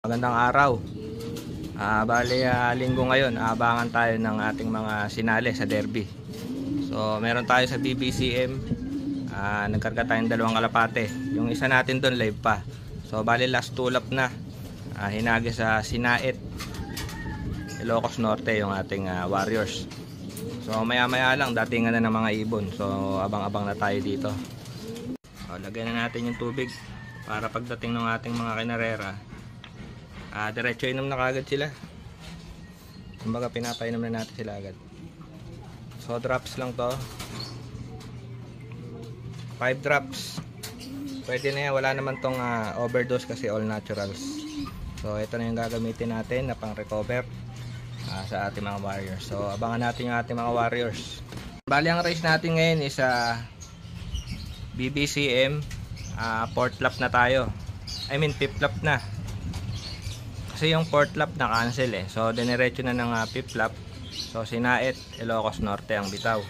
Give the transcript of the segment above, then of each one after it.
Magandang araw. Linggo ngayon, abangan tayo ng ating mga sinali sa derby. So, meron tayo sa BBCM. Nagkarga tayong 2 kalapate. Yung isa natin doon live pa. So, last 2 lap na. Hinagi sa Sinaet, Ilocos Norte yung ating Warriors. So, maya-maya lang, datingan na ng mga ibon. So, abang-abang na tayo dito. So, lagyan na natin yung tubig para pagdating ng ating mga kinarera, diretso inom na kagad sila. Kumbaga pinapainom na natin sila agad. So drops lang to, 5 drops. Pwede na yan, wala naman tong overdose kasi all naturals. So ito na yung gagamitin natin na pang recover sa ating mga warriors. So abangan natin yung ating mga warriors. Bali ang race natin ngayon is BBCM, 4th lap na tayo. 5th lap na. Kasi yung 4th lap na cancel So diniretso na ng 5th lap. So Sinaet, Ilocos Norte ang bitaw.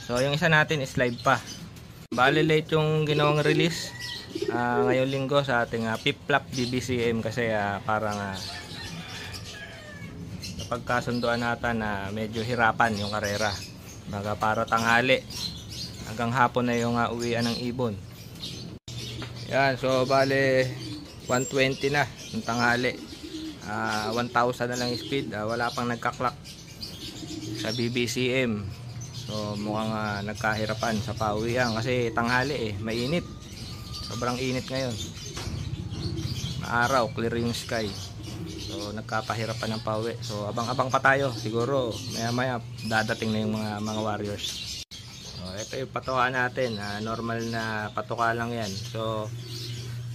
So yung isa natin is live pa. Bali late yung ginawang release ngayong linggo sa ating 5th lap BBCM kasi parang napagkasunduan natin na medyo hirapan yung karera. Baga para tanghali hanggang hapon na yung uwian ng ibon. Yan, so bali 120 na ng tanghali. 1,000 na lang speed, wala pang nagka-clock sa BBCM. So mukhang nagkahirapan sa pauwian kasi tanghali mainit. Sobrang init ngayon. Maaraw, clear yung sky. So nagkapahirapan ng pauwi. So abang-abang pa tayo. Siguro maya-maya dadating na yung mga warriors. So ito yung patoka natin. Normal na patoka lang yan. So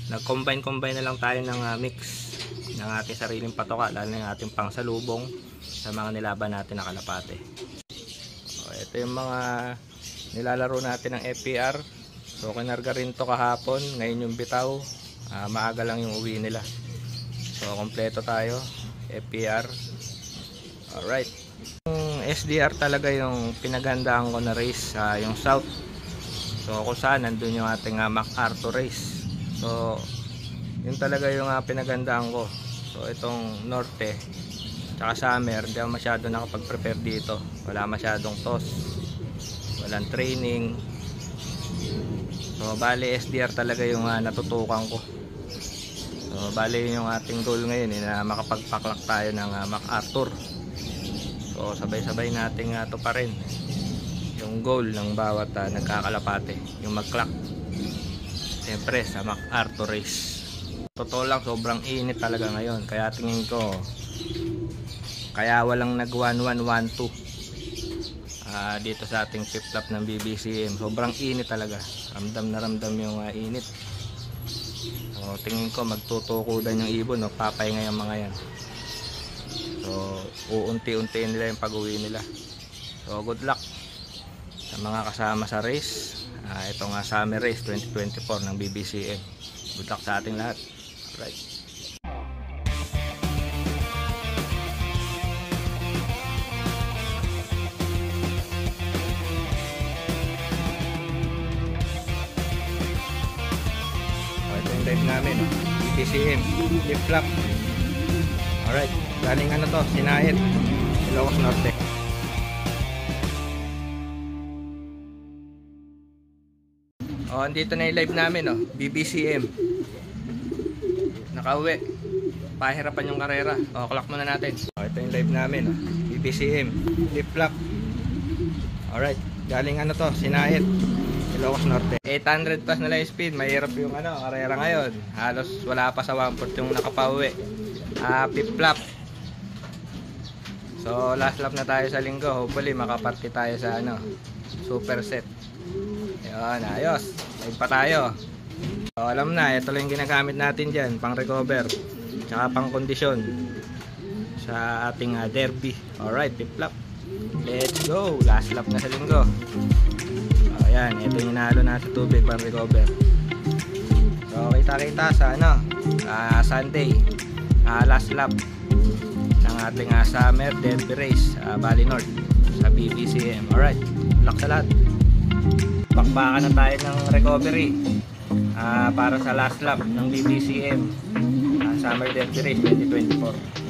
nag-combine na lang tayo ng mix ng ating sariling patoka, lalo na yung ating pangsalubong sa mga nilaban natin na kalapate. So, ito yung mga nilalaro natin ng FPR. So kinarga rin to kahapon, ngayon yung bitaw, maaga lang yung uwi nila. So kompleto tayo, FPR. Alright, yung SDR talaga yung pinaghandaan ko na race, yung South. So kung saan nandun yung ating MacArthur race. So yun talaga yung pinaghandaan ko. So itong Norte tsaka Summer, hindi ako masyado nakapag-prepare dito. Wala masyadong toss, walang training. So bali SDR talaga yung natutukan ko. So bali yung ating goal ngayon na makapagpaklak tayo ng MacArthur. So sabay-sabay nating to pa rin yung goal ng bawat nagkakalapate, yung mag-clock siyempre sa MacArthur race. Totoo lang, sobrang init talaga ngayon. Kaya tingin ko, kaya walang nag 1112 dito sa ating 5th lap ng BBCM. Sobrang init talaga. Ramdam na ramdam yung init. So tingin ko magtutukudan yung ibon, papahinga yung mga yan. So uunti-unti nila yung pag-uwi nila. So good luck sa mga kasama sa race. Ito nga summer race 2024 ng BBCM. Good luck sa ating lahat. Right. Ito yung live namin, BBCM, flip-flop. Alright, galing to, Sinaet, Ilocos Norte. Andito na yung live namin, BBCM. Nakauwi, pahirapan yung karera. Clock muna natin. Ito yung live namin, BBCM, flip-flop. Alright, galing to, Sinaet, Ilocos Norte. 800 plus na lang speed, mahirap yung karera ngayon. Halos wala pa sa 1/4 yung nakapauwi. Flip-flop. So last lap na tayo sa linggo. Hopefully makaparty tayo sa super set. Yan, ayos. Live pa tayo. So, alam na, ito lang yung ginagamit natin dyan, pang recover tsaka pang kondisyon sa ating derby. Alright, flip-flop. Let's go. Last lap na sa linggo. Ayan, ito yung hinalo na sa tubig pang recover. So kita-kita sa Sunday, last lap ng ating summer derby race, Bali North sa BBCM. Alright, luck sa lahat. Bakbakan na tayo ng recovery para sa last lap ng BBCM Summer Derby Race 2024.